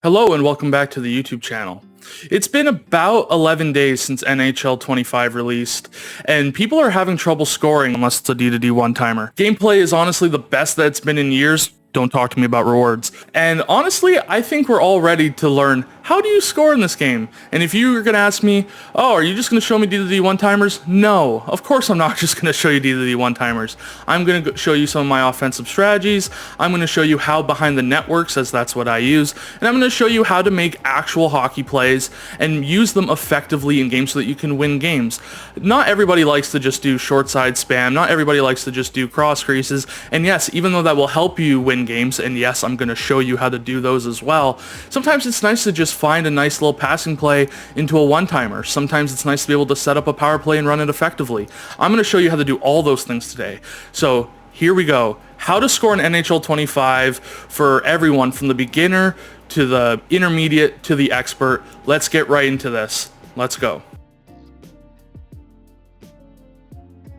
Hello and welcome back to the YouTube channel. It's been about 11 days since NHL 25 released, and people are having trouble scoring unless it's a D2D one-timer. Gameplay is honestly the best that it's been in years. Don't talk to me about rewards. And honestly, I think we're all ready to learn, how do you score in this game? And if you're going to ask me, oh, are you just going to show me D2D one-timers? No, of course I'm not just going to show you D2D one-timers. I'm going to show you some of my offensive strategies. I'm going to show you how behind the net works, as that's what I use. And I'm going to show you how to make actual hockey plays and use them effectively in games so that you can win games. Not everybody likes to just do short side spam. Not everybody likes to just do cross creases. And yes, even though that will help you win games, and yes, I'm going to show you how to do those as well, sometimes it's nice to just find a nice little passing play into a one-timer. Sometimes it's nice to be able to set up a power play and run it effectively. I'm going to show you how to do all those things today. So here we go. How to score an NHL 25 for everyone from the beginner to the intermediate to the expert. Let's get right into this. Let's go.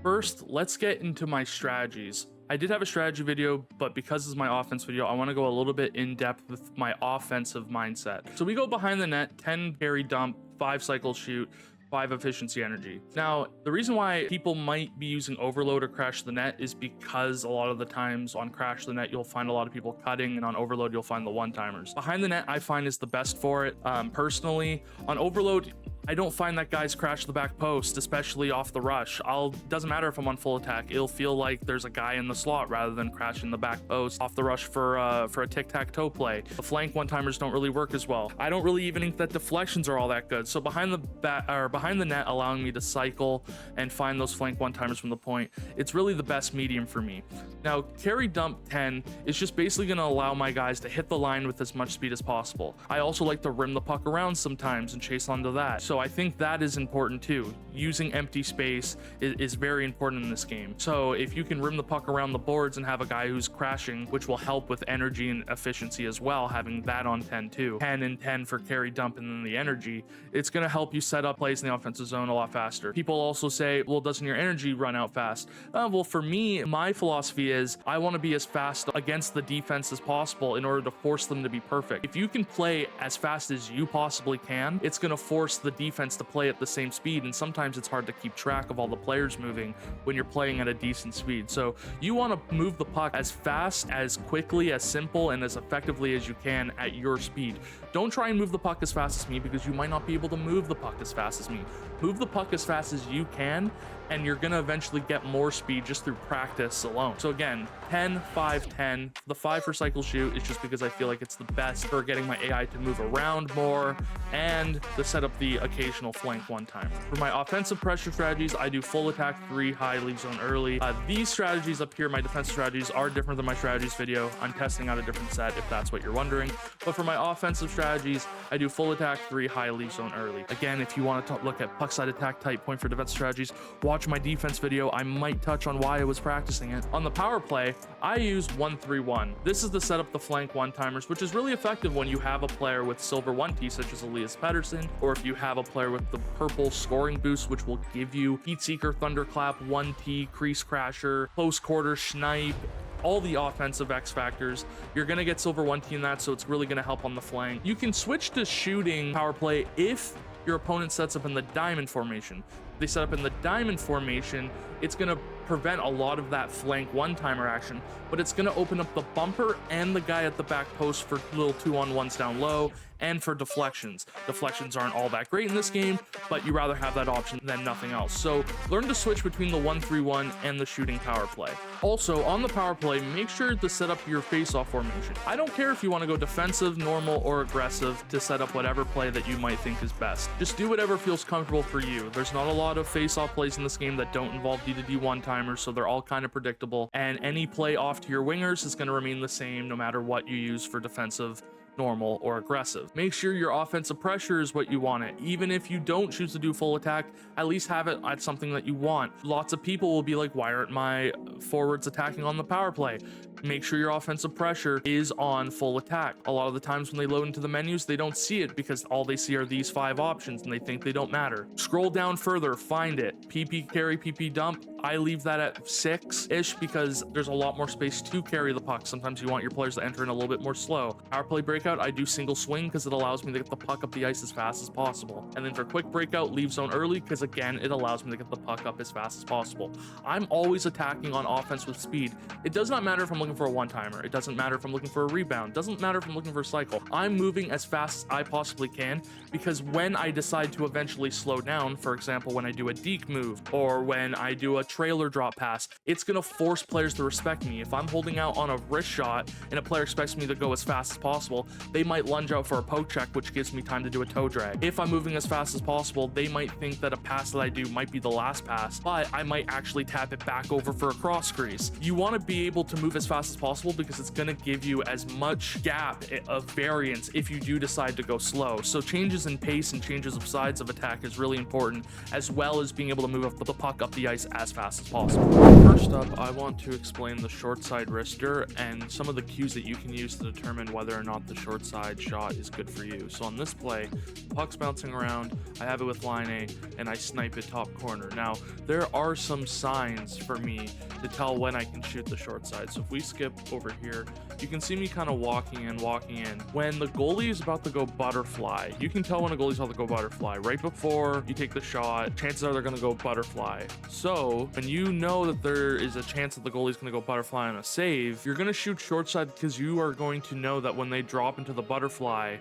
First, let's get into my strategies. I did have a strategy video, but because this is my offense video, I want to go a little bit in depth with my offensive mindset. So we go behind the net, 10 carry dump, 5 cycle shoot, 5 efficiency energy. Now, the reason why people might be using overload or crash the net is because a lot of the times on crash the net, you'll find a lot of people cutting, and on overload, you'll find the one-timers. Behind the net, I find is the best for it. Personally, on overload, I don't find that guys crash the back post, especially off the rush. Doesn't matter if I'm on full attack, it'll feel like there's a guy in the slot rather than crashing the back post off the rush for a tic-tac-toe play. The flank one-timers don't really work as well. I don't really even think that deflections are all that good. So behind the net, allowing me to cycle and find those flank one-timers from the point, it's really the best medium for me. Now, carry dump 10 is just basically going to allow my guys to hit the line with as much speed as possible. I also like to rim the puck around sometimes and chase onto that. So I think that is important too. Using empty space is very important in this game. So if you can rim the puck around the boards and have a guy who's crashing, which will help with energy and efficiency as well, having that on 10 too. 10 and 10 for carry dump and then the energy, it's going to help you set up plays in the offensive zone a lot faster. People also say, well, doesn't your energy run out fast? Well, for me, my philosophy is I want to be as fast against the defense as possible in order to force them to be perfect. If you can play as fast as you possibly can, it's going to force the defense to play at the same speed, and sometimes it's hard to keep track of all the players moving when you're playing at a decent speed. So you want to move the puck as fast, as quickly, as simple, and as effectively as you can at your speed. Don't try and move the puck as fast as me, because you might not be able to move the puck as fast as me. Move the puck as fast as you can, and you're going to eventually get more speed just through practice alone. So again, 10, 5, 10. The 5 for cycle shoot is just because I feel like it's the best for getting my AI to move around more and to set up the occasional flank one time. For my offensive pressure strategies, I do full attack 3, high league zone early. These strategies up here, my defense strategies, are different than my strategies video. I'm testing out a different set if that's what you're wondering. But for my offensive strategies, I do full attack 3, high league zone early. Again, if you want to look at puck side attack type point for defense strategies, watch my defense video. I might touch on why I was practicing it. On the power play, I use 1-3-1. This is to set up the flank one-timers, which is really effective when you have a player with silver 1T, such as Elias Pettersson, or if you have a player with the purple scoring boost, which will give you Heat Seeker, Thunderclap, 1T, Crease Crasher, Close Quarter, Snipe, all the offensive X factors. You're going to get silver 1T in that, so it's really going to help on the flank. You can switch to shooting power play if your opponent sets up in the diamond formation. If they set up in the diamond formation, it's going to prevent a lot of that flank one-timer action, but it's going to open up the bumper and the guy at the back post for little 2-on-1s down low and for deflections. Deflections aren't all that great in this game, but you rather have that option than nothing else. So learn to switch between the 1-3-1 and the shooting power play. Also, on the power play, make sure to set up your face-off formation. I don't care if you want to go defensive, normal, or aggressive to set up whatever play that you might think is best. Just do whatever feels comfortable for you. There's not a lot of face-off plays in this game that don't involve D2D one-timers, so they're all kind of predictable, and any play off to your wingers is going to remain the same no matter what you use for defensive, normal, or aggressive. Make sure your offensive pressure is what you want it. Even if you don't choose to do full attack, at least have it at something that you want. Lots of people will be like, why aren't my forwards attacking on the power play? Make sure your offensive pressure is on full attack. A lot of the times when they load into the menus, they don't see it because all they see are these 5 options and they think they don't matter. Scroll down further, find it. PP carry, PP dump. I leave that at 6-ish because there's a lot more space to carry the puck. Sometimes you want your players to enter in a little bit more slow. Power play breakout breakout, I do single swing because it allows me to get the puck up the ice as fast as possible. And then for quick breakout, leave zone early because again, it allows me to get the puck up as fast as possible. I'm always attacking on offense with speed. It does not matter if I'm looking for a one-timer. It doesn't matter if I'm looking for a rebound. It doesn't matter if I'm looking for a cycle. I'm moving as fast as I possibly can because when I decide to eventually slow down, for example, when I do a deke move or when I do a trailer drop pass, it's going to force players to respect me. If I'm holding out on a wrist shot and a player expects me to go as fast as possible, they might lunge out for a poke check, which gives me time to do a toe drag. If I'm moving as fast as possible, they might think that a pass that I do might be the last pass, but I might actually tap it back over for a cross crease. You want to be able to move as fast as possible because it's going to give you as much gap of variance if you do decide to go slow. So changes in pace and changes of sides of attack is really important, as well as being able to move the puck up the ice as fast as possible. First up, I want to explain the short side wrister and some of the cues that you can use to determine whether or not the short side shot is good for you. So on this play, puck's bouncing around, I have it with line A, and I snipe it top corner. Now, there are some signs for me to tell when I can shoot the short side. So if we skip over here, you can see me kind of walking in. When the goalie is about to go butterfly, you can tell when a goalie's about to go butterfly. Right before you take the shot, chances are they're going to go butterfly. So when you know that there is a chance that the goalie's going to go butterfly on a save, you're going to shoot short side because you are going to know that when they drop into the butterfly,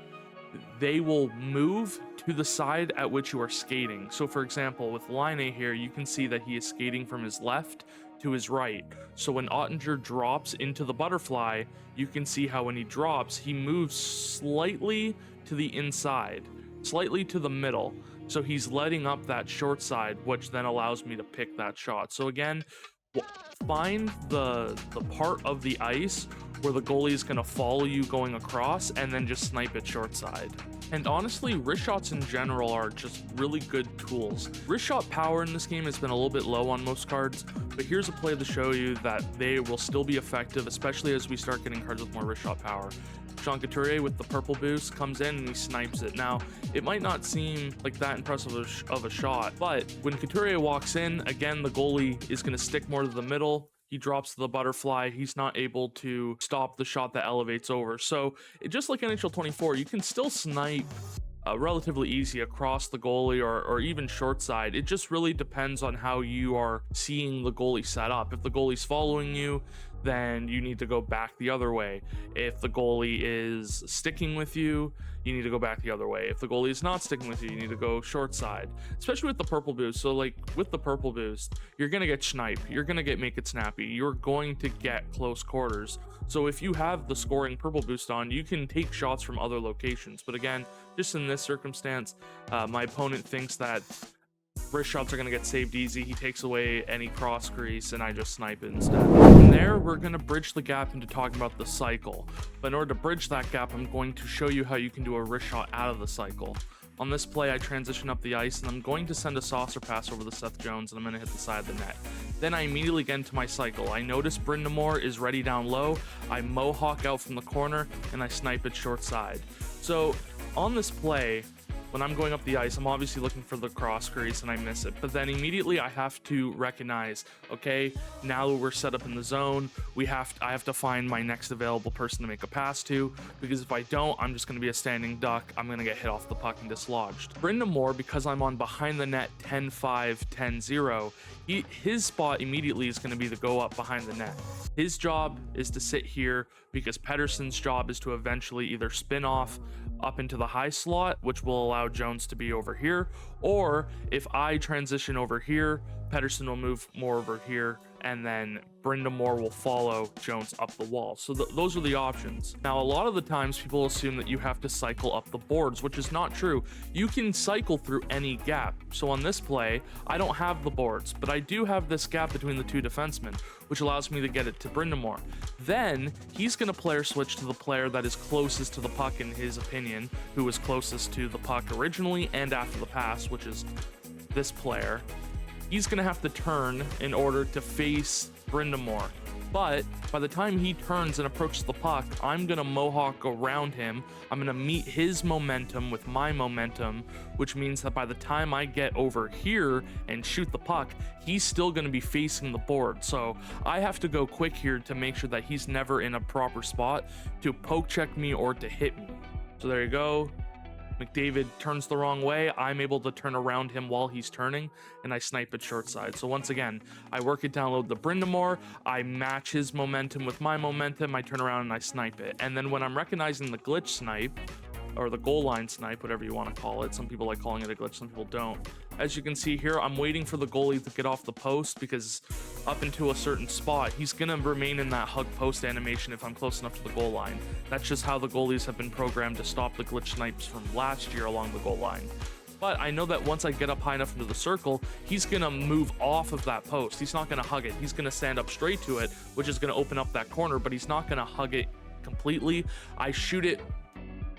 they will move to the side at which you are skating. So for example, with line A here, you can see that he is skating from his left to his right. So when Ottinger drops into the butterfly, you can see how when he drops, he moves slightly to the inside, slightly to the middle. So he's letting up that short side, which then allows me to pick that shot. So again, find the part of the ice where the goalie is going to follow you going across and then just snipe it short side. And honestly, wrist shots in general are just really good tools. Wrist shot power in this game has been a little bit low on most cards, but here's a play to show you that they will still be effective, especially as we start getting cards with more wrist shot power. Sean Couturier with the purple boost comes in and he snipes it. Now, it might not seem like that impressive of a shot, but when Couturier walks in, again, the goalie is going to stick more to the middle. He drops to the butterfly. He's not able to stop the shot that elevates over. So just like NHL 24, you can still snipe relatively easy across the goalie or even short side. It just really depends on how you are seeing the goalie set up. If the goalie's following you, then you need to go back the other way. If the goalie is sticking with you, you need to go back the other way. If the goalie is not sticking with you, you need to go short side, especially with the purple boost. So like with the purple boost, you're going to get snipe, you're going to get make it snappy, you're going to get close quarters. So if you have the scoring purple boost on, you can take shots from other locations. But again, just in this circumstance, my opponent thinks that wrist shots are going to get saved easy. He takes away any cross crease and I just snipe it instead. From there, we're going to bridge the gap into talking about the cycle. But in order to bridge that gap, I'm going to show you how you can do a wrist shot out of the cycle. On this play, I transition up the ice and I'm going to send a saucer pass over to Seth Jones and I'm going to hit the side of the net. Then I immediately get into my cycle. I notice Brindamore is ready down low. I mohawk out from the corner and I snipe it short side. So on this play, when I'm going up the ice, I'm obviously looking for the cross crease and I miss it. But then immediately I have to recognize, okay, now we're set up in the zone. I have to find my next available person to make a pass to, because if I don't, I'm just going to be a standing duck. I'm going to get hit off the puck and dislodged. Brindamore, because I'm on behind the net 10-5, 10-0, his spot immediately is going to be to go up behind the net. His job is to sit here because Pettersson's job is to eventually either spin off up into the high slot, which will allow Jones to be over here, or if I transition over here, Pettersson will move more over here, and then Brindamore will follow Jones up the wall. So those are the options. Now, a lot of the times people assume that you have to cycle up the boards, which is not true. You can cycle through any gap. So on this play, I don't have the boards, but I do have this gap between the two defensemen, which allows me to get it to Brindamore. Then he's going to player switch to the player that is closest to the puck in his opinion, who was closest to the puck originally and after the pass, which is this player. He's going to have to turn in order to face Brindamore. But by the time he turns and approaches the puck, I'm gonna mohawk around him. I'm gonna meet his momentum with my momentum, which means that by the time I get over here and shoot the puck, he's still gonna be facing the board. So I have to go quick here to make sure that he's never in a proper spot to poke check me or to hit me. So there you go. McDavid turns the wrong way. I'm able to turn around him while he's turning, and I snipe it short side. So once again, I work it download the Brindamore, I match his momentum with my momentum, I turn around and I snipe it. And then when I'm recognizing the glitch snipe, or the goal line snipe, whatever you want to call it. Some people like calling it a glitch, some people don't. As you can see here, I'm waiting for the goalie to get off the post because up into a certain spot, he's going to remain in that hug post animation if I'm close enough to the goal line. That's just how the goalies have been programmed to stop the glitch snipes from last year along the goal line. But I know that once I get up high enough into the circle, he's going to move off of that post. He's not going to hug it. He's going to stand up straight to it, which is going to open up that corner, but he's not going to hug it completely. I shoot it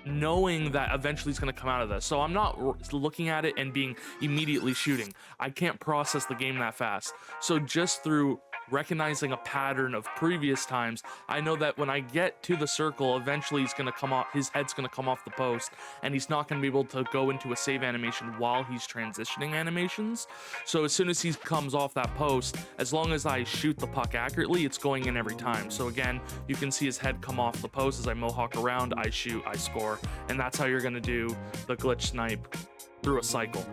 knowing that eventually it's going to come out of this. So I'm not looking at it and being immediately shooting. I can't process the game that fast. So just through recognizing a pattern of previous times, I know that when I get to the circle, eventually he's going to come off, his head's going to come off the post, and he's not going to be able to go into a save animation while he's transitioning animations. So as soon as he comes off that post, as long as I shoot the puck accurately, it's going in every time. So again, you can see his head come off the post as I mohawk around, I shoot, I score, and that's how you're going to do the glitch snipe through a cycle.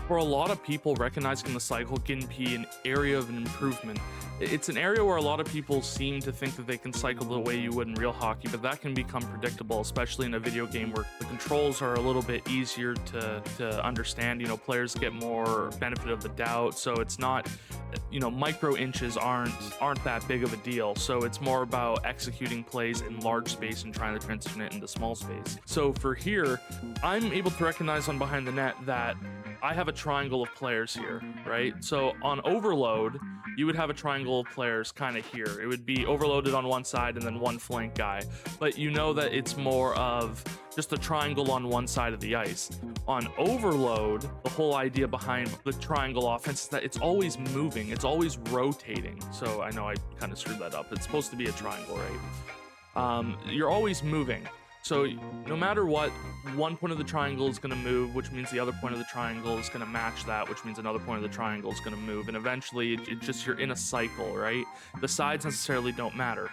For a lot of people, recognizing the cycle can be an area of an improvement. It's an area where a lot of people seem to think that they can cycle the way you would in real hockey, but that can become predictable, especially in a video game where the controls are a little bit easier to understand. You know, players get more benefit of the doubt, so it's not, you know, micro inches aren't that big of a deal. So it's more about executing plays in large space and trying to transition it into small space. So for here, I'm able to recognize on behind the net that I have a triangle of players here, right? So on overload, you would have a triangle of players kind of here. It would be overloaded on one side and then one flank guy. But you know that it's more of just a triangle on one side of the ice. On overload, the whole idea behind the triangle offense is that it's always moving, it's always rotating. So I know I kind of screwed that up. It's supposed to be a triangle, right? You're always moving. So no matter what, one point of the triangle is going to move, which means the other point of the triangle is going to match that, which means another point of the triangle is going to move. And eventually, you're in a cycle, right? The sides necessarily don't matter.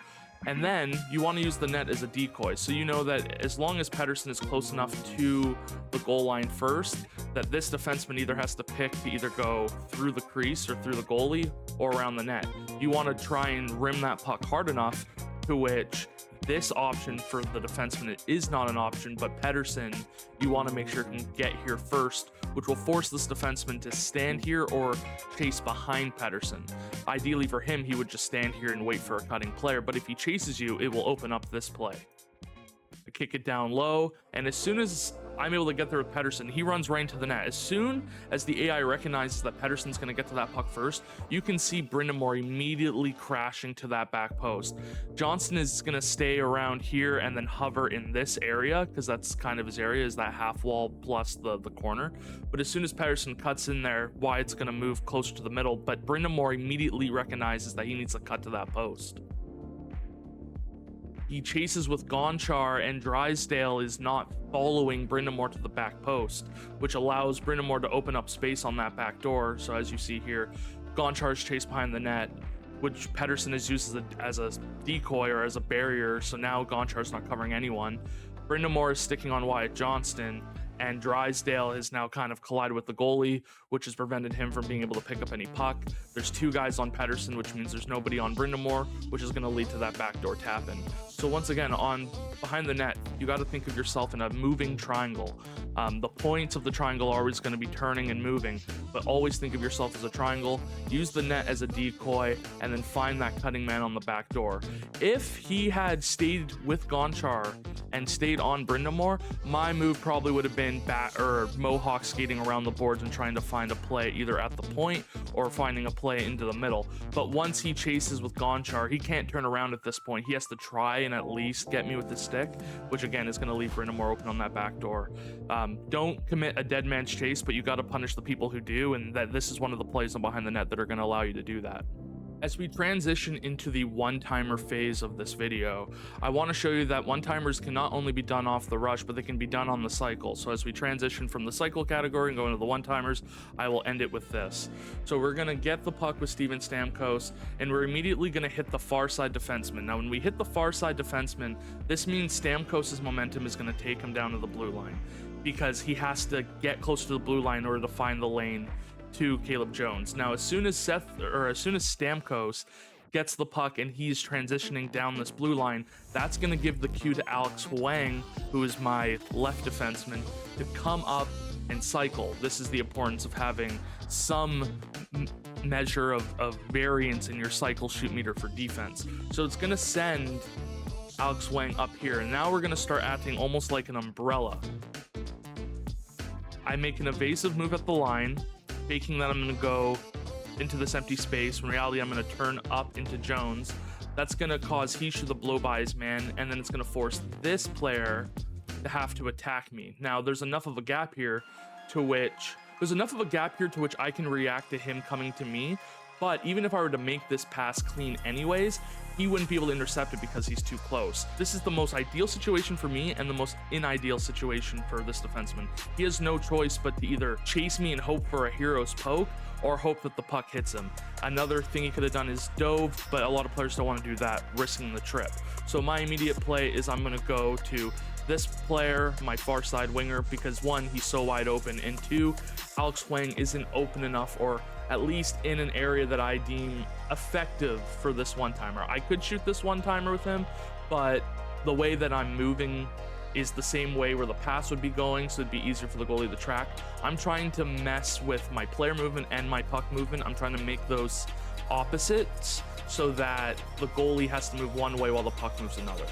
And then you want to use the net as a decoy. So you know that as long as Pettersson is close enough to the goal line first, that this defenseman either has to pick to either go through the crease or through the goalie or around the net. You want to try and rim that puck hard enough to which this option for the defenseman is not an option, but Pettersson, you want to make sure can get here first, which will force this defenseman to stand here or chase behind Pettersson. Ideally for him, he would just stand here and wait for a cutting player, but if he chases you, it will open up this play. I kick it down low, and as soon as I'm able to get there with Pettersson, he runs right into the net. As soon as the AI recognizes that Pettersson's going to get to that puck first, you can see Brindamore immediately crashing to that back post. Johnston is going to stay around here and then hover in this area, because that's kind of his area, is that half wall plus the corner. But as soon as Pettersson cuts in there, Wyatt's going to move closer to the middle, but Brindamore immediately recognizes that he needs to cut to that post. He chases with Gonchar, and Drysdale is not following Brindamore to the back post, which allows Brindamore to open up space on that back door. So as you see here, Gonchar's chased behind the net, which Pettersson is used as a decoy or as a barrier. So now Gonchar's not covering anyone. Brindamore is sticking on Wyatt Johnston, and Drysdale has now kind of collided with the goalie, which has prevented him from being able to pick up any puck. There's two guys on Pettersson, which means there's nobody on Brindamore, which is going to lead to that backdoor tap-in. So once again, on behind the net, you got to think of yourself in a moving triangle. The points of the triangle are always going to be turning and moving, but always think of yourself as a triangle. Use the net as a decoy, and then find that cutting man on the back door. If he had stayed with Gonchar and stayed on Brindamore, my move probably would have been Mohawk skating around the boards and trying to find a play either at the point or finding a play into the middle. But once he chases with Gonchar, he can't turn around at this point. He has to try and at least get me with the stick, which again is going to leave Brindamore open on that back door. Don't commit a dead man's chase, but you got to punish the people who do, and this is one of the plays on behind the net that are going to allow you to do that. As we transition into the one-timer phase of this video, I want to show you that one-timers can not only be done off the rush, but they can be done on the cycle. So as we transition from the cycle category and go into the one-timers, I will end it with this. So we're going to get the puck with Steven Stamkos, and we're immediately going to hit the far side defenseman. Now, when we hit the far side defenseman, this means Stamkos' momentum is going to take him down to the blue line, because he has to get close to the blue line in order to find the lane to Caleb Jones. Now, as soon as Stamkos gets the puck and he's transitioning down this blue line, that's going to give the cue to Alex Huang, who is my left defenseman, to come up and cycle. This is the importance of having some measure of variance in your cycle shoot meter for defense. So it's going to send Alex Huang up here, and now we're going to start acting almost like an umbrella. I make an evasive move at the line, faking that I'm going to go into this empty space. In reality, I'm going to turn up into Jones. That's going to cause Hishu to blow by his man, and then it's going to force this player to have to attack me. Now, there's enough of a gap here to which I can react to him coming to me, but even if I were to make this pass clean anyways, he wouldn't be able to intercept it because he's too close. This is the most ideal situation for me and the most unideal situation for this defenseman. He has no choice but to either chase me and hope for a hero's poke or hope that the puck hits him. Another thing he could have done is dove, but a lot of players don't want to do that, risking the trip. So my immediate play is I'm going to go to this player, my far side winger, because one, he's so wide open, and two, Alex Huang isn't open enough, or at least in an area that I deem effective for this one-timer. I could shoot this one-timer with him, but the way that I'm moving is the same way where the pass would be going, so it'd be easier for the goalie to track. I'm trying to mess with my player movement and my puck movement. I'm trying to make those opposites so that the goalie has to move one way while the puck moves another.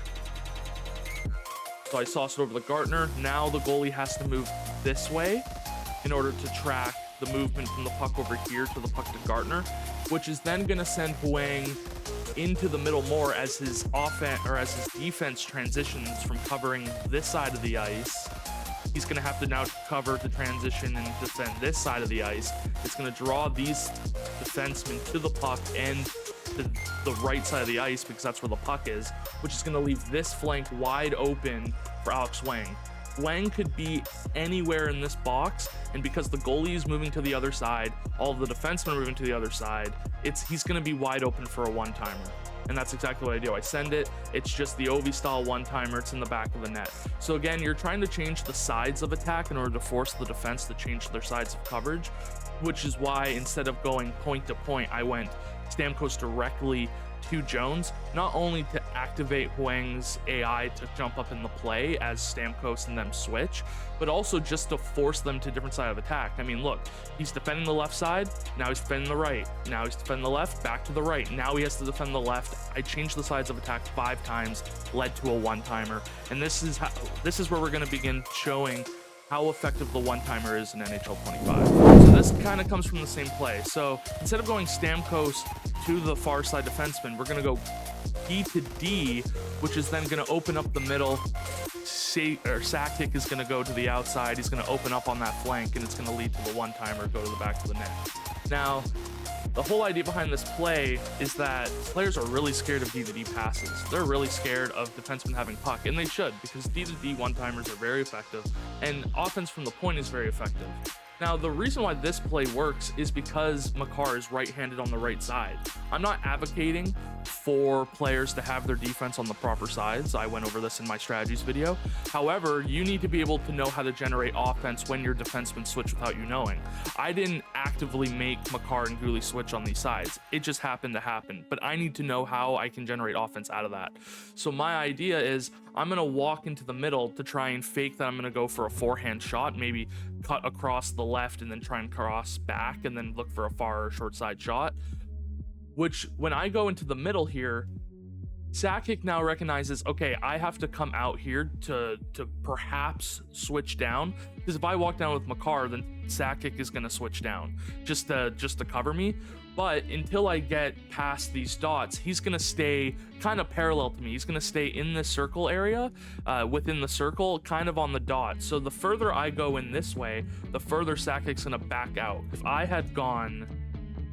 So I sauce it over the Gartner. Now the goalie has to move this way in order to track the movement from the puck over here to the puck to Gartner, which is then going to send Huang into the middle more as his offense, or as his defense transitions from covering this side of the ice. He's going to have to now cover the transition and defend this side of the ice. It's going to draw these defensemen to the puck and the right side of the ice, because that's where the puck is, which is going to leave this flank wide open for Alex Huang. Huang could be anywhere in this box, and because the goalie is moving to the other side, all of the defensemen are moving to the other side, he's going to be wide open for a one-timer. And that's exactly what I do. I send it. It's just the Ovi style one-timer. It's in the back of the net. So again, you're trying to change the sides of attack in order to force the defense to change their sides of coverage, which is why instead of going point to point, I went Stamkos directly to Jones, not only to activate Huang's AI to jump up in the play as Stamkos and them switch, but also just to force them to a different side of attack. I mean, look, he's defending the left side, now he's defending the right, now he's defending the left, back to the right, now he has to defend the left. I changed the sides of attack 5 times, led to a one-timer, and this is where we're going to begin showing how effective the one-timer is in NHL 25. So this kind of comes from the same play. So instead of going Stamkos to the far side defenseman, we're going to go D to D, which is then going to open up the middle. Sakic is going to go to the outside. He's going to open up on that flank, and it's going to lead to the one-timer, go to the back of the net. Now, the whole idea behind this play is that players are really scared of D-to-D passes. They're really scared of defensemen having puck, and they should, because D-to-D one-timers are very effective, and offense from the point is very effective. Now, the reason why this play works is because Makar is right-handed on the right side. I'm not advocating for players to have their defense on the proper sides. I went over this in my strategies video. However, you need to be able to know how to generate offense when your defensemen switch without you knowing. I didn't actively make Makar and Guli switch on these sides. It just happened to happen, but I need to know how I can generate offense out of that. So my idea is I'm going to walk into the middle to try and fake that I'm going to go for a forehand shot, maybe cut across the left and then try and cross back and then look for a far or short side shot. Which, when I go into the middle here, Sakic now recognizes, okay, I have to come out here to perhaps switch down, because if I walk down with Makar, then Sakic is going to switch down just to cover me. But until I get past these dots, he's going to stay kind of parallel to me. He's going to stay in this circle area, within the circle, kind of on the dot. So the further I go in this way, the further Sakic's going to back out. If I had gone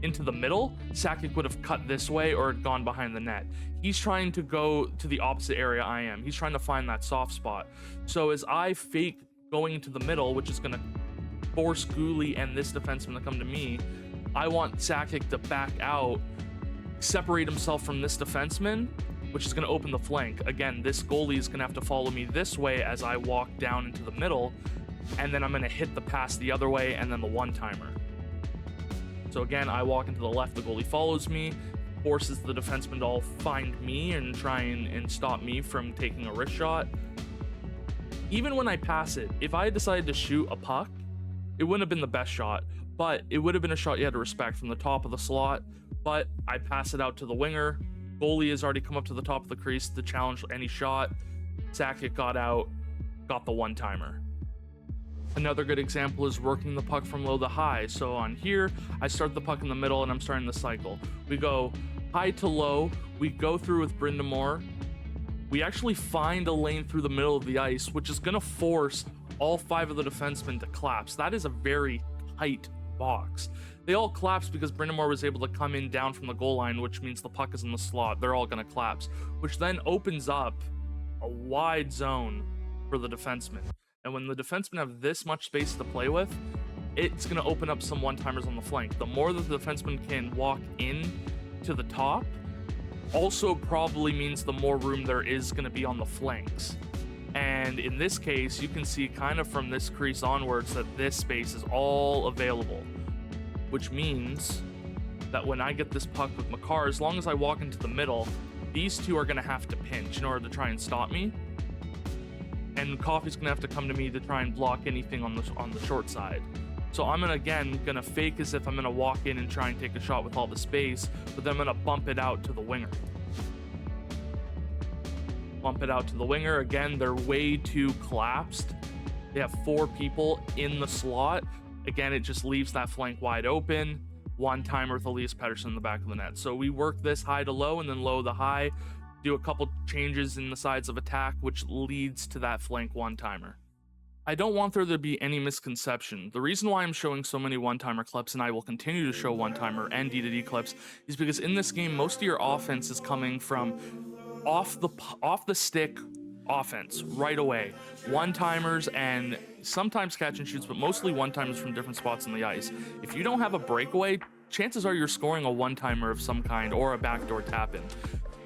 into the middle, Sakic would have cut this way or had gone behind the net. He's trying to go to the opposite area I am. He's trying to find that soft spot. So as I fake going into the middle, which is going to force Ghoulie and this defenseman to come to me, I want Sakic to back out, separate himself from this defenseman, which is going to open the flank. Again, this goalie is going to have to follow me this way as I walk down into the middle, and then I'm going to hit the pass the other way and then the one-timer. So again, I walk into the left, the goalie follows me, forces the defenseman to all find me and try and stop me from taking a wrist shot. Even when I pass it, if I had decided to shoot a puck, it wouldn't have been the best shot, but it would have been a shot you had to respect from the top of the slot. But I pass it out to the winger. Goalie has already come up to the top of the crease to challenge any shot. Sakic got out, got the one-timer. Another good example is working the puck from low to high. So on here, I start the puck in the middle and I'm starting the cycle. We go high to low. We go through with Brindamore. We actually find a lane through the middle of the ice, which is going to force all 5 of the defensemen to collapse. That is a very tight box. They all collapse because Brindamore was able to come in down from the goal line, which means the puck is in the slot. They're all going to collapse, which then opens up a wide zone for the defenseman. And when the defensemen have this much space to play with, it's going to open up some one-timers on the flank. The more that the defenseman can walk in to the top, also probably means the more room there is going to be on the flanks. And in this case, you can see kind of from this crease onwards that this space is all available, which means that when I get this puck with Makar, as long as I walk into the middle, these two are going to have to pinch in order to try and stop me. And Coffee's gonna have to come to me to try and block anything on the short side. So I'm gonna fake as if I'm gonna walk in and try and take a shot with all the space, but then I'm gonna bump it out to the winger. Bump it out to the winger. Again, they're way too collapsed. They have 4 people in the slot. Again, it just leaves that flank wide open. One-timer with Elias Pettersson in the back of the net. So we work this high to low and then low to high. Do a couple changes in the sides of attack, which leads to that flank one-timer. I don't want there to be any misconception. The reason why I'm showing so many one-timer clips, and I will continue to show one-timer and D-to-D clips, is because in this game, most of your offense is coming from off the stick offense right away. One-timers and sometimes catch and shoots, but mostly one-timers from different spots on the ice. If you don't have a breakaway, chances are you're scoring a one-timer of some kind or a backdoor tap-in.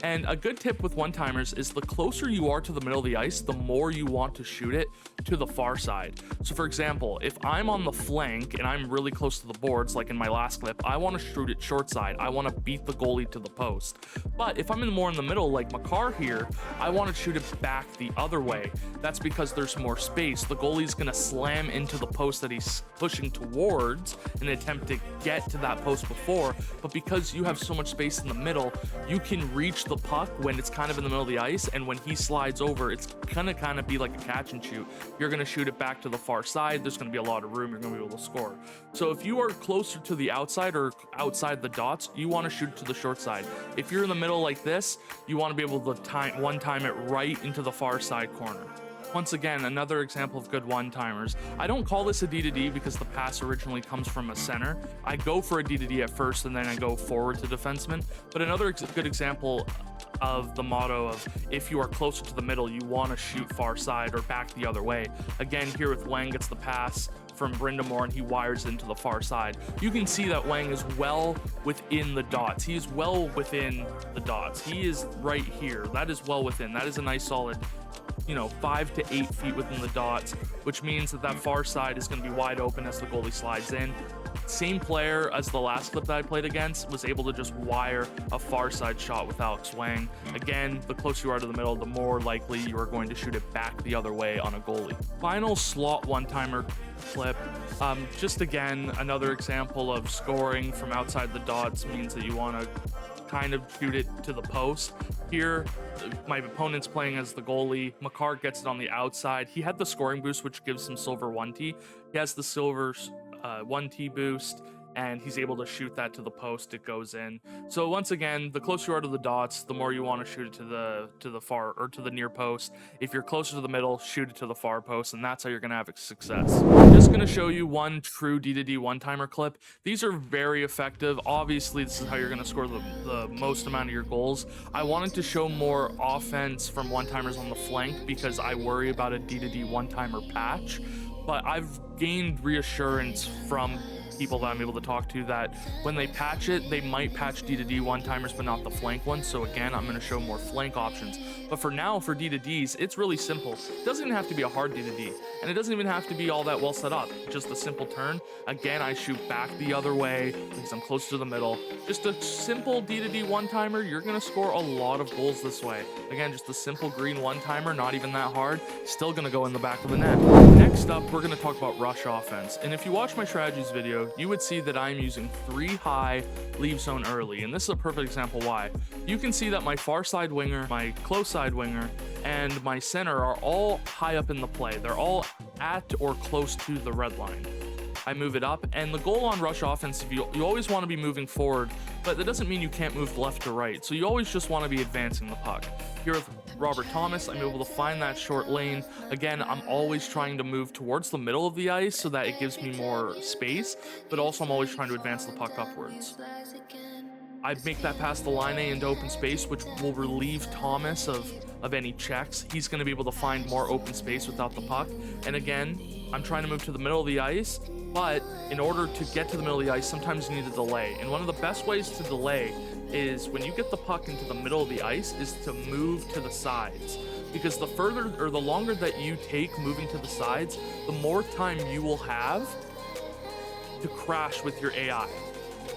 And a good tip with one-timers is the closer you are to the middle of the ice, the more you want to shoot it to the far side. So for example, if I'm on the flank and I'm really close to the boards, like in my last clip, I want to shoot it short side. I want to beat the goalie to the post. But if I'm more in the middle, like Makar here, I want to shoot it back the other way. That's because there's more space. The goalie's going to slam into the post that he's pushing towards in an attempt to get to that post before. But because you have so much space in the middle, you can reach the puck when it's kind of in the middle of the ice, and when he slides over, it's gonna kind of be like a catch and shoot. You're gonna shoot it back to the far side. There's gonna be a lot of room. You're gonna be able to score. So if you are closer to the outside or outside the dots, you want to shoot it to the short side. If you're in the middle like this, you want to be able to time it right into the far side corner. Once again, another example of good one-timers. I don't call this a D-to-D because the pass originally comes from a center. I go for a D-to-D at first and then I go forward to defenseman. But another good example of the motto of if you are closer to the middle, you want to shoot far side or back the other way. Again, here with Wang gets the pass from Brindamore and he wires it into the far side. You can see that Wang is well within the dots. He is well within the dots. He is right here. That is well within. That is a nice solid 5 to 8 feet within the dots, which means that far side is going to be wide open as the goalie slides in. Same player as the last clip that I played against was able to just wire a far side shot with Alex Wang. Again, the closer you are to the middle, the more likely you are going to shoot it back the other way on a goalie. Final slot one-timer clip. Just again, another example of scoring from outside the dots means that you want to kind of shoot it to the post. Here, my opponent's playing as the goalie. Makar gets it on the outside. He had the scoring boost, which gives him silver 1T. He has the silver 1T boost. and he's able to shoot that to the post. It goes in. So once again, the closer you are to the dots, the more you want to shoot it to the far or to the near post. If you're closer to the middle, shoot it to the far post, and that's how you're going to have success. I'm just going to show you one true D2D one-timer clip. These are very effective. Obviously, this is how you're going to score the most amount of your goals. I wanted to show more offense from one-timers on the flank because I worry about a D2D one-timer patch, but I've gained reassurance from people that I'm able to talk to that when they patch it, they might patch D2D one-timers but not the flank ones. So again, I'm going to show more flank options. But for now, for D2Ds, it's really simple. It doesn't even have to be a hard D2D, and it doesn't even have to be all that well set up. Just a simple turn. Again, I shoot back the other way because I'm close to the middle. Just a simple D2D one-timer, you're going to score a lot of goals this way. Again, just a simple green one-timer, not even that hard, still going to go in the back of the net. Next up, we're going to talk about rush offense. And if you watch my strategies video, you would see that I'm using 3 high, leave zone early, and this is a perfect example why. You can see that my far side winger, my close side winger, and my center are all high up in the play. They're all at or close to the red line. I move it up, and the goal on rush offense, you always want to be moving forward, but that doesn't mean you can't move left to right. So you always just want to be advancing the puck. Here with Robert Thomas, I'm able to find that short lane. Again, I'm always trying to move towards the middle of the ice so that it gives me more space, but also I'm always trying to advance the puck upwards. I make that past the line A into open space, which will relieve Thomas of any checks. He's going to be able to find more open space without the puck. And again, I'm trying to move to the middle of the ice, but in order to get to the middle of the ice, sometimes you need a delay. And one of the best ways to delay is when you get the puck into the middle of the ice is to move to the sides. Because the further or the longer that you take moving to the sides, the more time you will have to crash with your AI.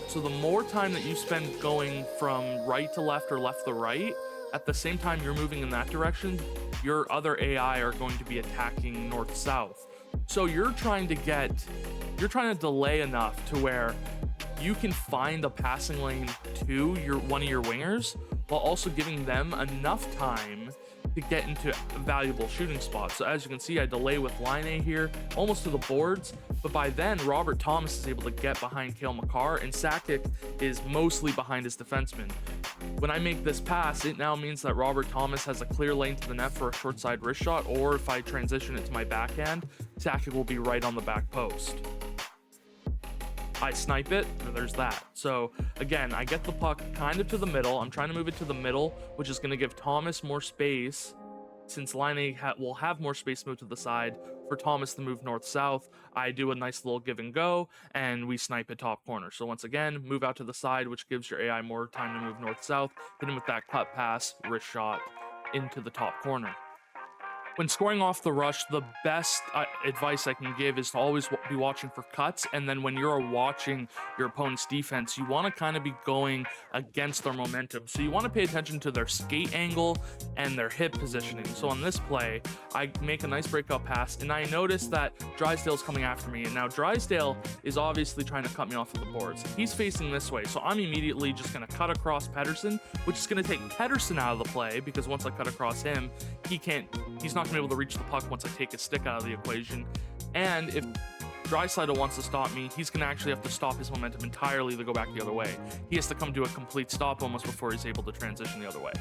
So the more time that you spend going from right to left or left to right, at the same time you're moving in that direction, your other AI are going to be attacking north-south. So you're trying to delay enough to where you can find a passing lane to one of your wingers while also giving them enough time to get into valuable shooting spots. So as you can see, I delay with line A here, almost to the boards, but by then Robert Thomas is able to get behind Cale Makar, and Sakic is mostly behind his defenseman. When I make this pass, it now means that Robert Thomas has a clear lane to the net for a short side wrist shot, or if I transition it to my backhand, Sakic will be right on the back post. I snipe it, and there's that. So again, I get the puck kind of to the middle. I'm trying to move it to the middle, which is going to give Thomas more space. Since line A will have more space to move to the side, for Thomas to move north-south, I do a nice little give and go, and we snipe it top corner. So once again, move out to the side, which gives your AI more time to move north-south, hit him with that cut pass, wrist shot into the top corner. When scoring off the rush, the best advice I can give is to always be watching for cuts, and then when you're watching your opponent's defense, you want to kind of be going against their momentum. So you want to pay attention to their skate angle and their hip positioning. So on this play, I make a nice breakout pass, and I notice that Drysdale's coming after me, and now Drysdale is obviously trying to cut me off of the boards. He's facing this way, so I'm immediately just going to cut across Pedersen, which is going to take Pedersen out of the play, because once I cut across him, he's not going to be able to reach the puck once I take his stick out of the equation. And if Draisaitl wants to stop me, he's going to actually have to stop his momentum entirely to go back the other way. He has to come to a complete stop almost before he's able to transition the other way.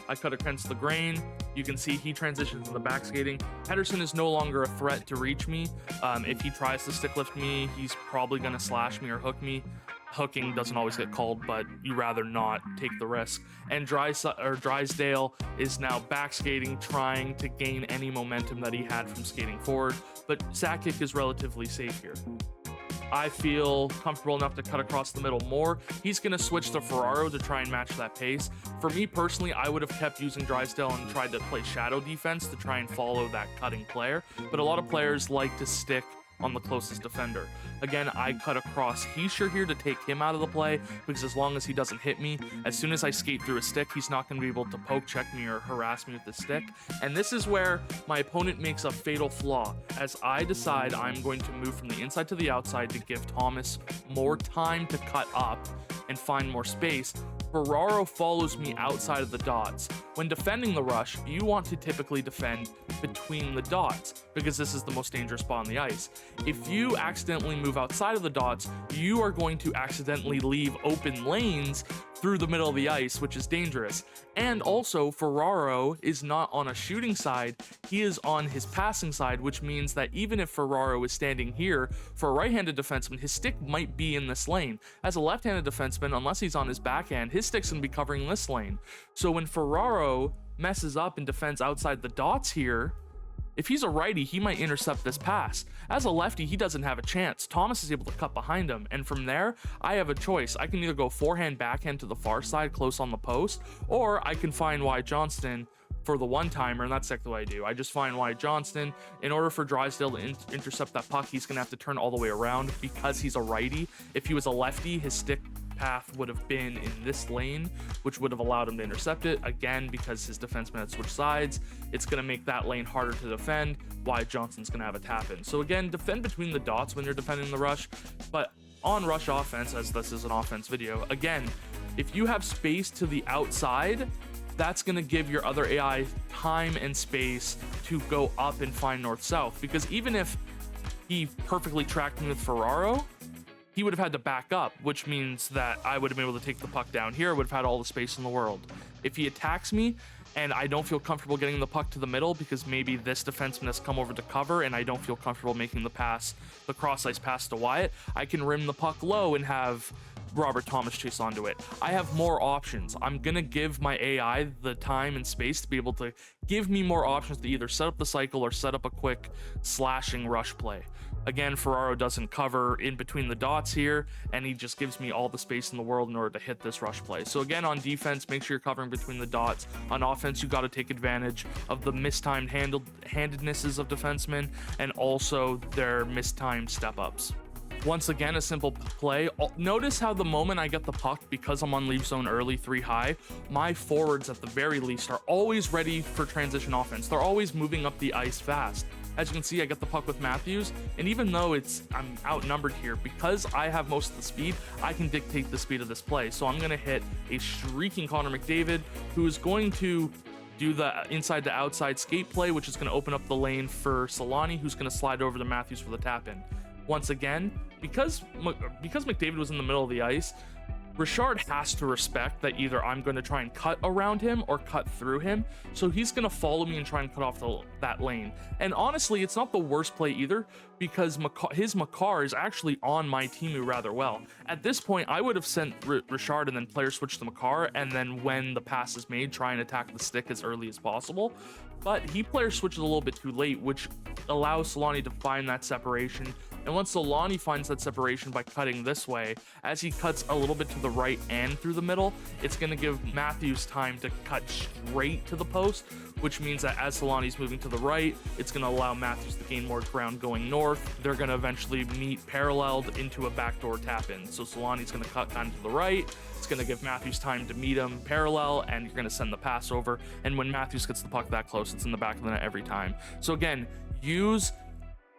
I cut against the grain. You can see he transitions in the back skating. Pedersen is no longer a threat to reach me. If he tries to stick lift me, he's probably going to slash me or hook me. Hooking doesn't always get called, but you rather not take the risk. And Drysdale is now back skating, trying to gain any momentum that he had from skating forward, but Sakic is relatively safe here. I feel comfortable enough to cut across the middle more. He's going to switch to Ferraro to try and match that pace. For me personally, I would have kept using Drysdale and tried to play shadow defense to try and follow that cutting player, but a lot of players like to stick on the closest defender. Again, I cut across Heischer here to take him out of the play, because as long as he doesn't hit me, as soon as I skate through a stick, he's not going to be able to poke check me or harass me with the stick. And this is where my opponent makes a fatal flaw, as I decide I'm going to move from the inside to the outside to give Thomas more time to cut up and find more space. Ferraro follows me outside of the dots. When defending the rush, you want to typically defend between the dots because this is the most dangerous spot on the ice. If you accidentally move outside of the dots, you are going to accidentally leave open lanes through the middle of the ice, which is dangerous. And also, Ferraro is not on a shooting side, he is on his passing side, which means that even if Ferraro is standing here, for a right-handed defenseman, his stick might be in this lane. As a left-handed defenseman, unless he's on his backhand, his stick's gonna be covering this lane. So when Ferraro messes up and defends outside the dots here, if he's a righty, he might intercept this pass. As a lefty, he doesn't have a chance. Thomas is able to cut behind him, and from there, I have a choice. I can either go forehand, backhand to the far side, close on the post, or I can find Wyatt Johnston for the one-timer, and that's exactly what I do. I just find Wyatt Johnston. In order for Drysdale to intercept that puck, he's gonna have to turn all the way around because he's a righty. If he was a lefty, his stick path would have been in this lane, which would have allowed him to intercept it. Again, because his defenseman had switched sides, it's going to make that lane harder to defend. Wyatt Johnston's going to have a tap in. So again, defend between the dots when you're defending the rush, but on rush offense, as this is an offense video, again, if you have space to the outside, that's going to give your other AI time and space to go up and find north-south, because even if he perfectly tracked me with Ferraro, he would have had to back up, which means that I would have been able to take the puck down here, would have had all the space in the world. If he attacks me and I don't feel comfortable getting the puck to the middle because maybe this defenseman has come over to cover and I don't feel comfortable making the pass, the cross-ice pass to Wyatt, I can rim the puck low and have Robert Thomas chase onto it. I have more options. I'm gonna give my AI the time and space to be able to give me more options to either set up the cycle or set up a quick slashing rush play. Again, Ferraro doesn't cover in between the dots here, and he just gives me all the space in the world in order to hit this rush play. So again, on defense, make sure you're covering between the dots. On offense, you got to take advantage of the mistimed handednesses of defensemen and also their mistimed step-ups. Once again, a simple play. Notice how the moment I get the puck, because I'm on leave zone early 3 high, my forwards at the very least are always ready for transition offense. They're always moving up the ice fast. As you can see, I get the puck with Matthews, and even though I'm outnumbered here, because I have most of the speed, I can dictate the speed of this play. So I'm gonna hit a shrieking Connor McDavid, who is going to do the inside to outside skate play, which is gonna open up the lane for Solani, who's gonna slide over to Matthews for the tap in. Once again, because McDavid was in the middle of the ice, Richard has to respect that either I'm going to try and cut around him or cut through him, so he's going to follow me and try and cut off that lane. And honestly, it's not the worst play either, because his Makar is actually on my Timu rather well. At this point, I would have sent Richard and then player switch to Makar, and then when the pass is made, try and attack the stick as early as possible. But he player switches a little bit too late, which allows Solani to find that separation. And once Solani finds that separation by cutting this way, as he cuts a little bit to the right and through the middle, it's going to give Matthews time to cut straight to the post, which means that as Solani's moving to the right, it's going to allow Matthews to gain more ground going north. They're going to eventually meet paralleled into a backdoor tap-in. So Solani's going to cut kind of to the right. It's going to give Matthews time to meet him parallel, and you're going to send the pass over. And when Matthews gets the puck that close, it's in the back of the net every time. So again, use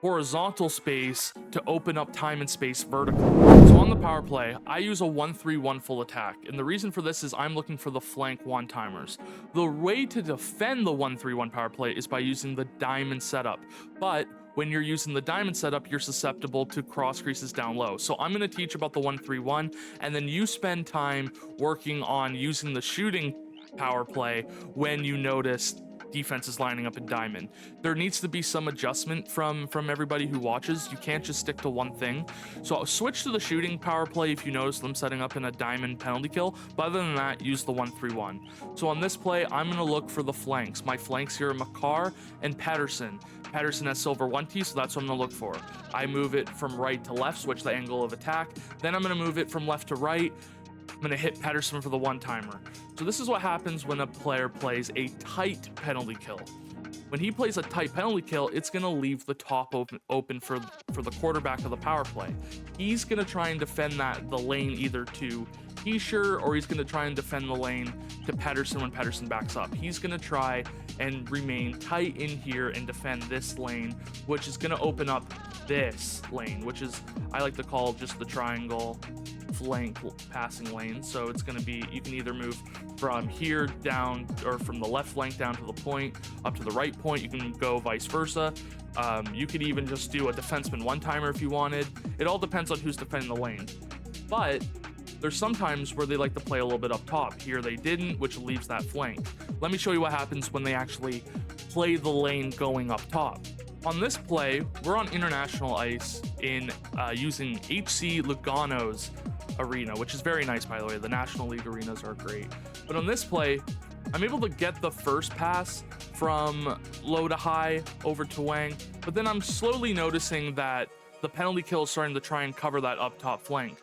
horizontal space to open up time and space vertical. So on the power play, I use a 1-3-1 full attack, and the reason for this is I'm looking for the flank one-timers. The way to defend the 1-3-1 power play is by using the diamond setup, but when you're using the diamond setup, you're susceptible to cross creases down low. So I'm going to teach about the 1-3-1, and then you spend time working on using the shooting power play when you notice defense is lining up in diamond. There needs to be some adjustment from everybody who watches. You can't just stick to one thing. So I'll switch to the shooting power play if you notice them setting up in a diamond penalty kill, but other than that, use the 1-3-1. So on this play, I'm going to look for the flanks. My flanks here are Makar and Patterson. Patterson has silver 1T, so that's what I'm going to look for. I move it from right to left, switch the angle of attack. Then I'm going to move it from left to right. I'm going to hit Patterson for the one-timer. So this is what happens when a player plays a tight penalty kill. When he plays a tight penalty kill, it's going to leave the top open for the quarterback of the power play. He's going to try and defend the lane either to Heischer, or he's going to try and defend the lane to Patterson when Patterson backs up. He's going to try and remain tight in here and defend this lane, which is going to open up this lane, which is, I like to call just the triangle flank passing lane. So it's going to be, you can either move from here down, or from the left flank down to the point, up to the right point. You can go vice versa. You could even just do a defenseman one-timer if you wanted. It all depends on who's defending the lane. But there's sometimes where they like to play a little bit up top. Here they didn't, which leaves that flank. Let me show you what happens when they actually play the lane going up top. On this play, we're on international ice in using HC Lugano's arena, which is very nice, by the way. The National League arenas are great. But on this play, I'm able to get the first pass from low to high over to Wang, but then I'm slowly noticing that the penalty kill is starting to try and cover that up top flank,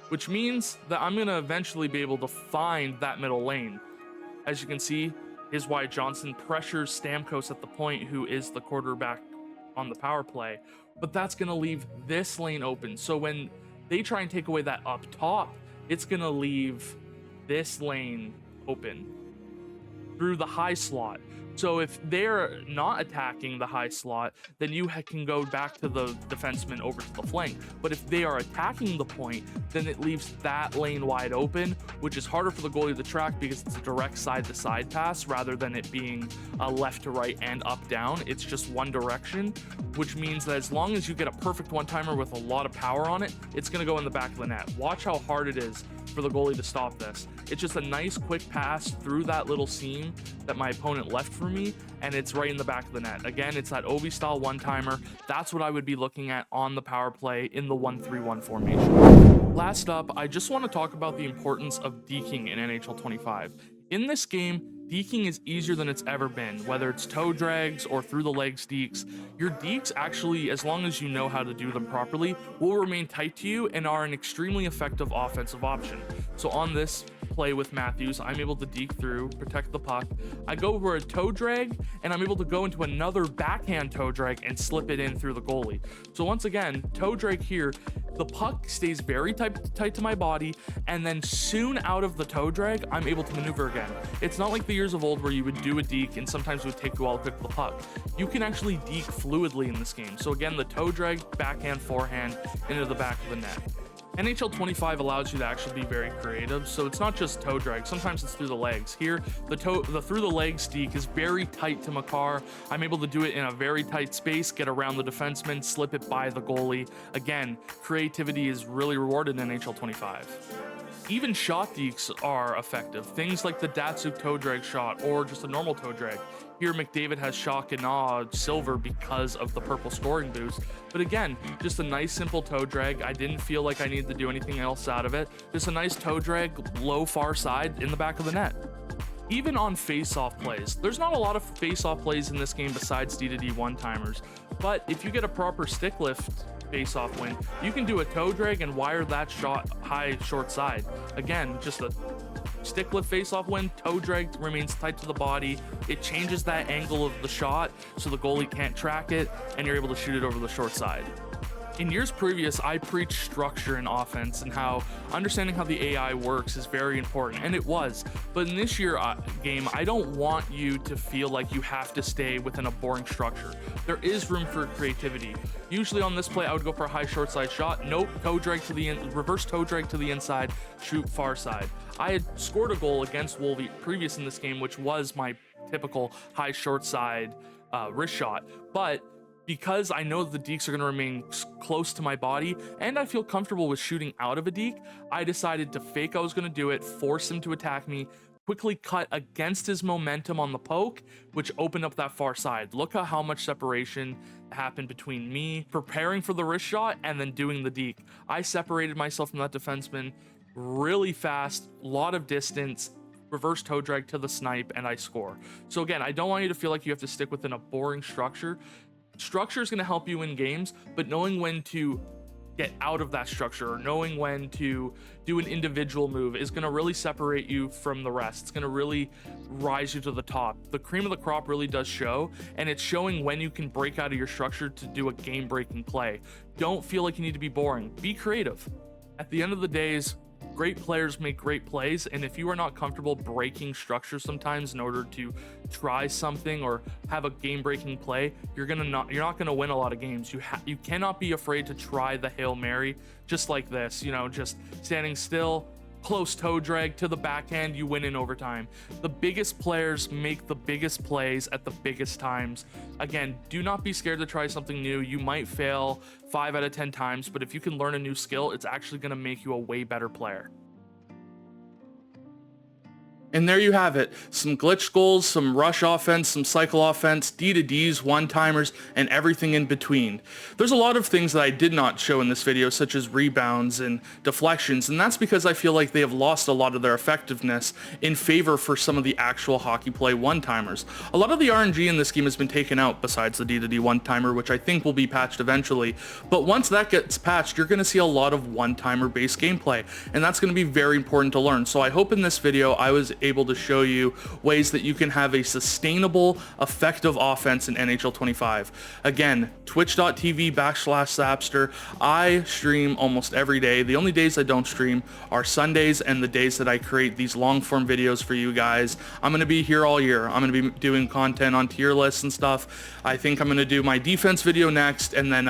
which means that I'm going to eventually be able to find that middle lane. As you can see, is why Johnson pressures Stamkos at the point, who is the quarterback on the power play, but that's going to leave this lane open. So when they try and take away that up top, it's going to leave this lane open through the high slot. So if they're not attacking the high slot, then you can go back to the defenseman over to the flank. But if they are attacking the point, then it leaves that lane wide open, which is harder for the goalie to track because it's a direct side-to-side pass rather than it being a left to right and up down. It's just one direction, which means that as long as you get a perfect one-timer with a lot of power on it, it's going to go in the back of the net. Watch how hard it is for the goalie to stop this. It's just a nice quick pass through that little seam that my opponent left for me, and it's right in the back of the net. Again, it's that Ovi style one-timer. That's what I would be looking at on the power play in the 1-3-1 formation. Last up, I just want to talk about the importance of deking in NHL 25. In this game, deking is easier than it's ever been, whether it's toe drags or through the legs dekes. Your dekes actually, as long as you know how to do them properly, will remain tight to you and are an extremely effective offensive option. So on this play with Matthews, I'm able to deke through, protect the puck. I go for a toe drag, and I'm able to go into another backhand toe drag and slip it in through the goalie. So once again, toe drag here, the puck stays very tight to my body, and then soon out of the toe drag, I'm able to maneuver again. It's not like the years of old where you would do a deke and sometimes it would take you a while to pick the puck. You can actually deke fluidly in this game. So again, the toe drag, backhand, forehand into the back of the net. NHL 25 allows you to actually be very creative, so it's not just toe drag. Sometimes it's through the legs. Here, the through the legs deke is very tight to Makar. I'm able to do it in a very tight space, get around the defenseman, slip it by the goalie. Again, creativity is really rewarded in NHL 25. Even shot dekes are effective. Things like the Datsuk toe drag shot or just a normal toe drag. Here, McDavid has shock and awe silver because of the purple scoring boost. But again, just a nice simple toe drag. I didn't feel like I needed to do anything else out of it. Just a nice toe drag, low far side in the back of the net. Even on face-off plays, there's not a lot of face-off plays in this game besides D-to-D one-timers. But if you get a proper stick lift face-off win, you can do a toe drag and wire that shot high short side. Again, just a stick lift face-off win, toe drag remains tight to the body. It changes that angle of the shot so the goalie can't track it, and you're able to shoot it over the short side. In years previous, I preached structure in offense and how understanding how the AI works is very important, and it was. But in this year game, I don't want you to feel like you have to stay within a boring structure. There is room for creativity. Usually on this play, I would go for a high short side shot. Nope, toe drag to the reverse toe drag to the inside, shoot far side. I had scored a goal against Wolvie previous in this game, which was my typical high short side wrist shot, but because I know the dekes are going to remain close to my body and I feel comfortable with shooting out of a deke, I decided to fake I was going to do it, force him to attack me, quickly cut against his momentum on the poke, which opened up that far side. Look at how much separation happened between me preparing for the wrist shot and then doing the deke. I separated myself from that defenseman really fast, lot of distance, reverse toe drag to the snipe, and I score. So again, I don't want you to feel like you have to stick within a boring structure. Structure is going to help you in games, but knowing when to get out of that structure or knowing when to do an individual move is going to really separate you from the rest. It's going to really rise you to the top. The cream of the crop really does show, and it's showing when you can break out of your structure to do a game-breaking play. Don't feel like you need to be boring. Be creative. At the end of the days, Great players make great plays, and if you are not comfortable breaking structure sometimes in order to try something or have a game-breaking play, you're not gonna win a lot of games. You cannot be afraid to try the Hail Mary just like this, you know, just standing still, close toe drag to the backhand, you win in overtime. The biggest players make the biggest plays at the biggest times. Again, do not be scared to try something new. You might fail 5 out of 10 times, but if you can learn a new skill, it's actually going to make you a way better player. And there you have it, some glitch goals, some rush offense, some cycle offense, D2Ds, one-timers, and everything in between. There's a lot of things that I did not show in this video, such as rebounds and deflections, and that's because I feel like they have lost a lot of their effectiveness in favor for some of the actual hockey play one-timers. A lot of the RNG in this game has been taken out besides the D2D one-timer, which I think will be patched eventually, but once that gets patched, you're going to see a lot of one-timer based gameplay, and that's going to be very important to learn. So I hope in this video I was able to show you ways that you can have a sustainable, effective offense in NHL 25. Again, twitch.tv/Sapsterr. I stream almost every day. The only days I don't stream are Sundays and the days that I create these long form videos for you guys. I'm going to be here all year. I'm going to be doing content on tier lists and stuff. I think I'm going to do my defense video next, and then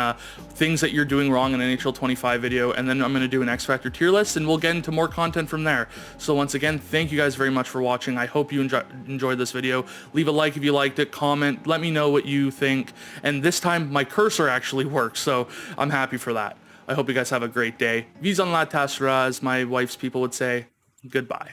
things that you're doing wrong in an NHL 25 video, and then I'm going to do an X Factor tier list, and we'll get into more content from there. So once again, thank you guys very much for watching. I hope you enjoyed this video. Leave a like if you liked it, comment, let me know what you think, and this time my cursor actually works, so I'm happy for that. I hope you guys have a great day. Vis en la tastera, as my wife's people would say. Goodbye.